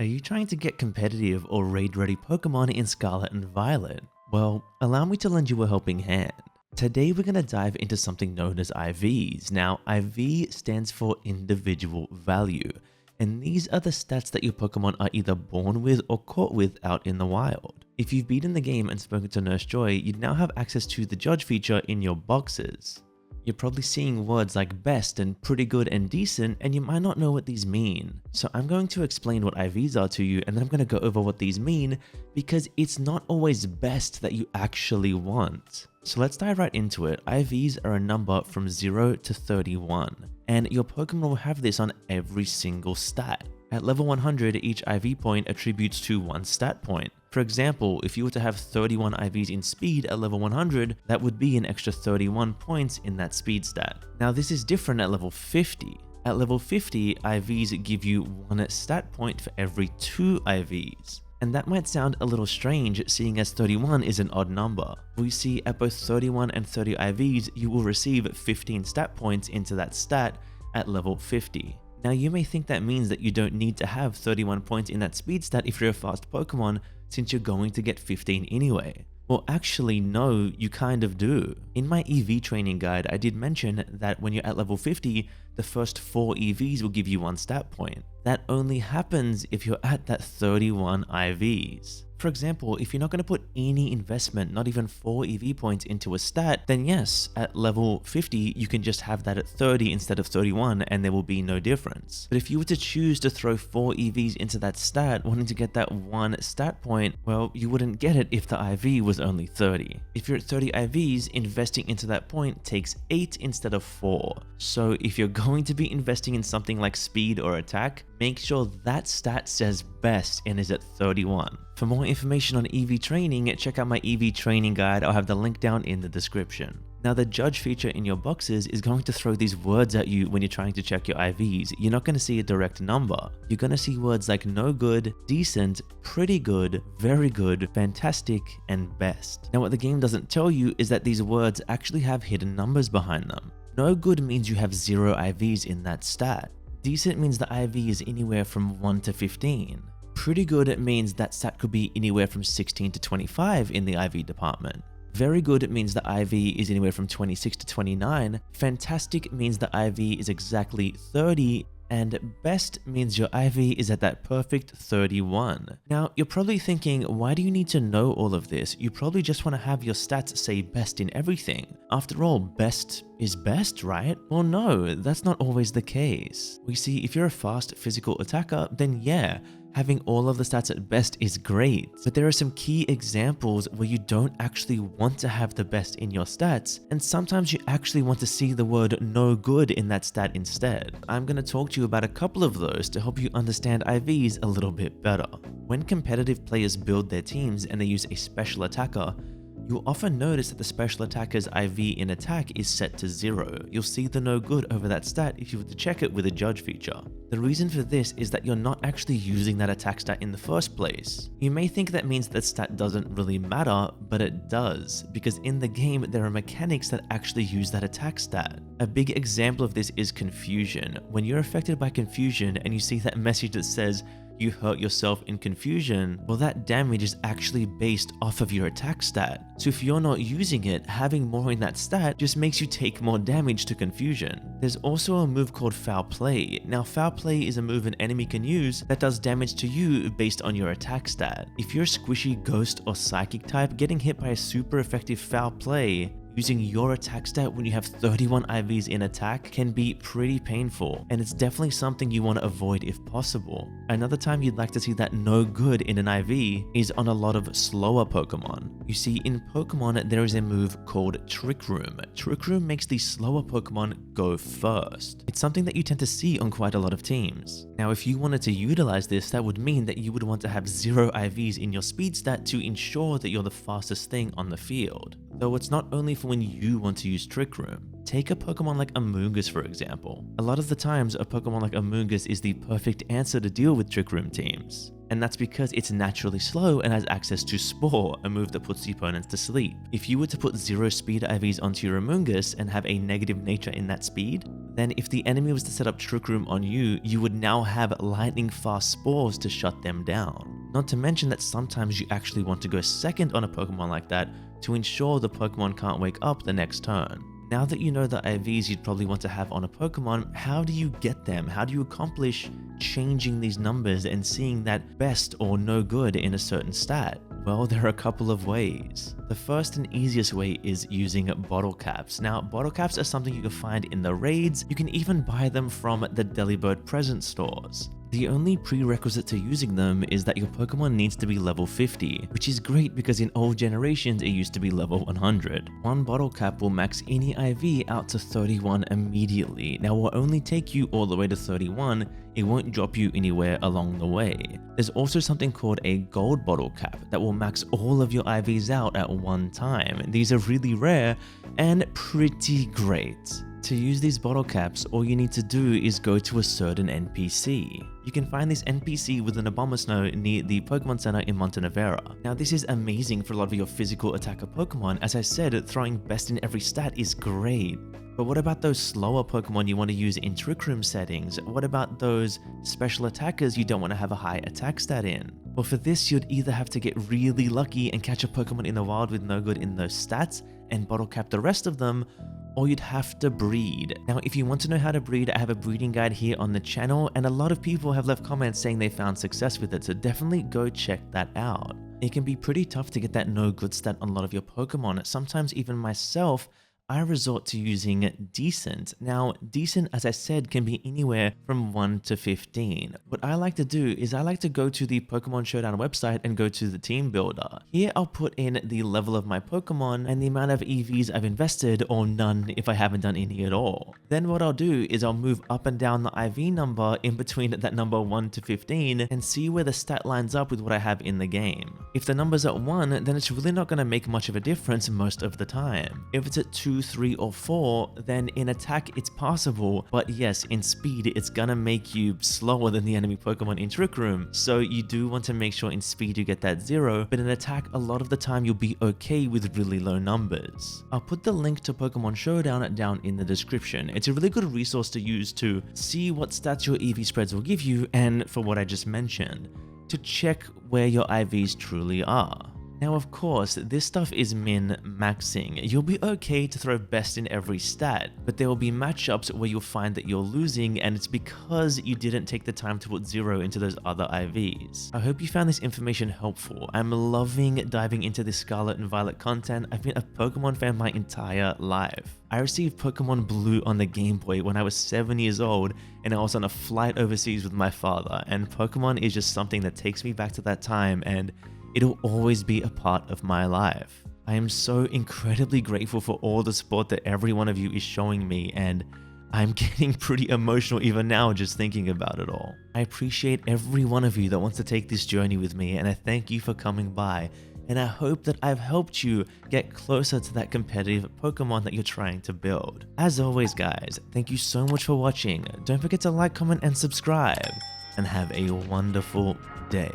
Are you trying to get competitive or raid-ready Pokemon in Scarlet and Violet? Well, allow me to lend you a helping hand. Today we're going to dive into something known as IVs. Now, IV stands for individual value, and these are the stats that your Pokemon are either born with or caught with out in the wild. If you've beaten the game and spoken to Nurse Joy, you'd now have access to the judge feature in your boxes. You're probably seeing words like best and pretty good and decent, and you might not know what these mean. So I'm going to explain what IVs are to you, and then I'm going to go over what these mean, because it's not always best that you actually want. So let's dive right into it. IVs are a number from 0 to 31, and your Pokemon will have this on every single stat. At level 100, each IV point attributes to one stat point. For example, if you were to have 31 IVs in speed at level 100, that would be an extra 31 points in that speed stat. Now this is different at level 50. At level 50, IVs give you one stat point for every 2 IVs. And that might sound a little strange, seeing as 31 is an odd number. We see at both 31 and 30 IVs, you will receive 15 stat points into that stat at level 50. Now you may think that means that you don't need to have 31 points in that speed stat if you're a fast Pokemon, since you're going to get 15 anyway. Well, actually no, you kind of do. In my EV training guide, I did mention that when you're at level 50, the first 4 EVs will give you 1 stat point. That only happens if you're at that 31 IVs. For example, if you're not going to put any investment, not even 4 EV points into a stat, then yes, at level 50, you can just have that at 30 instead of 31 and there will be no difference. But if you were to choose to throw 4 EVs into that stat, wanting to get that 1 stat point, well, you wouldn't get it if the IV was only 30. If you're at 30 IVs, investing into that point takes 8 instead of 4. So if you're going to be investing in something like speed or attack, make sure that stat says best and is at 31. For more information on EV training, check out my EV training guide. I'll have the link down in the description. Now, the judge feature in your boxes is going to throw these words at you when you're trying to check your IVs. You're not going to see a direct number. You're going to see words like no good, decent, pretty good, very good, fantastic, and best. Now, what the game doesn't tell you is that these words actually have hidden numbers behind them. No good means you have 0 IVs in that stat. Decent means the IV is anywhere from 1 to 15. Pretty good means that stat could be anywhere from 16 to 25 in the IV department. Very good means the IV is anywhere from 26 to 29. Fantastic means the IV is exactly 30. And best means your IV is at that perfect 31. Now, you're probably thinking, why do you need to know all of this? You probably just want to have your stats say best in everything. After all, best is best, right? Well, no, that's not always the case. We see if you're a fast physical attacker, then yeah, having all of the stats at best is great, but there are some key examples where you don't actually want to have the best in your stats, and sometimes you actually want to see the word no good in that stat instead. I'm going to talk to you about a couple of those to help you understand IVs a little bit better. When competitive players build their teams and they use a special attacker, you'll often notice that the special attacker's IV in attack is set to 0. You'll see the no good over that stat if you were to check it with a judge feature. The reason for this is that you're not actually using that attack stat in the first place. You may think that means that stat doesn't really matter, but it does, because in the game there are mechanics that actually use that attack stat. A big example of this is confusion. When you're affected by confusion and you see that message that says, you hurt yourself in confusion, well, that damage is actually based off of your attack stat. So if you're not using it, having more in that stat just makes you take more damage to confusion. There's also a move called foul play. Now, foul play is a move an enemy can use that does damage to you based on your attack stat. If you're a squishy ghost or psychic type, getting hit by a super effective foul play using your attack stat when you have 31 IVs in attack can be pretty painful, and it's definitely something you want to avoid if possible. Another time you'd like to see that no good in an IV is on a lot of slower Pokemon. You see, in Pokemon there is a move called Trick Room. Trick Room makes the slower Pokemon go first. It's something that you tend to see on quite a lot of teams. Now, if you wanted to utilize this, that would mean that you would want to have 0 IVs in your speed stat to ensure that you're the fastest thing on the field. Though it's not only for when you want to use Trick Room. Take a Pokemon like Amoonguss, for example. A lot of the times, a Pokemon like Amoonguss is the perfect answer to deal with Trick Room teams. and that's because it's naturally slow and has access to Spore, a move that puts the opponents to sleep. If you were to put 0 speed IVs onto your Amoonguss and have a negative nature in that speed, then if the enemy was to set up Trick Room on you, you would now have lightning fast Spores to shut them down. Not to mention that sometimes you actually want to go second on a Pokemon like that to ensure the Pokemon can't wake up the next turn. Now that you know the IVs you'd probably want to have on a Pokemon, how do you get them? How do you accomplish changing these numbers and seeing that best or no good in a certain stat? Well, there are a couple of ways. The first and easiest way is using bottle caps. Now, bottle caps are something you can find in the raids. You can even buy them from the Delibird present stores. The only prerequisite to using them is that your Pokemon needs to be level 50, which is great because in old generations it used to be level 100. One bottle cap will max any IV out to 31 immediately. Now, it will only take you all the way to 31, it won't drop you anywhere along the way. There's also something called a gold bottle cap that will max all of your IVs out at one time. These are really rare and pretty great. To use these bottle caps, all you need to do is go to a certain NPC. You can find this NPC within a Abomasnow near the Pokemon Center in Montenevera. Now, this is amazing for a lot of your physical attacker Pokemon. As I said, throwing best in every stat is great. But what about those slower Pokemon you want to use in Trick Room settings? What about those special attackers you don't want to have a high attack stat in? Well, for this, you'd either have to get really lucky and catch a Pokemon in the wild with no good in those stats and bottle cap the rest of them, or you'd have to breed. Now, if you want to know how to breed, I have a breeding guide here on the channel, and a lot of people have left comments saying they found success with it, so definitely go check that out. It can be pretty tough to get that no good stat on a lot of your Pokemon. Sometimes even myself, I resort to using decent. Now, decent, as I said, can be anywhere from 1 to 15. What I like to do is I like to go to the Pokemon Showdown website and go to the team builder. Here, I'll put in the level of my Pokemon and the amount of EVs I've invested, or none if I haven't done any at all. Then what I'll do is I'll move up and down the IV number in between that number 1 to 15 and see where the stat lines up with what I have in the game. If the number's at 1, then it's really not going to make much of a difference most of the time. If it's at 2, 3, or 4, then in attack it's passable, but yes, in speed it's gonna make you slower than the enemy Pokemon in Trick Room, so you do want to make sure in speed you get that 0, but in attack a lot of the time you'll be okay with really low numbers. I'll put the link to Pokemon Showdown down in the description. It's a really good resource to use to see what stats your EV spreads will give you, and for what I just mentioned, to check where your IVs truly are. Now, of course, this stuff is min-maxing. You'll be okay to throw best in every stat, but there will be matchups where you'll find that you're losing, and it's because you didn't take the time to put 0 into those other IVs. I hope you found this information helpful. I'm loving diving into this Scarlet and Violet content. I've been a Pokemon fan my entire life. I received Pokemon Blue on the Game Boy when I was 7 years old, and I was on a flight overseas with my father, and Pokemon is just something that takes me back to that time, and it'll always be a part of my life. I am so incredibly grateful for all the support that every one of you is showing me, and I'm getting pretty emotional even now just thinking about it all. I appreciate every one of you that wants to take this journey with me, and I thank you for coming by, and I hope that I've helped you get closer to that competitive Pokemon that you're trying to build. As always, guys, thank you so much for watching. Don't forget to like, comment, and subscribe, and have a wonderful day.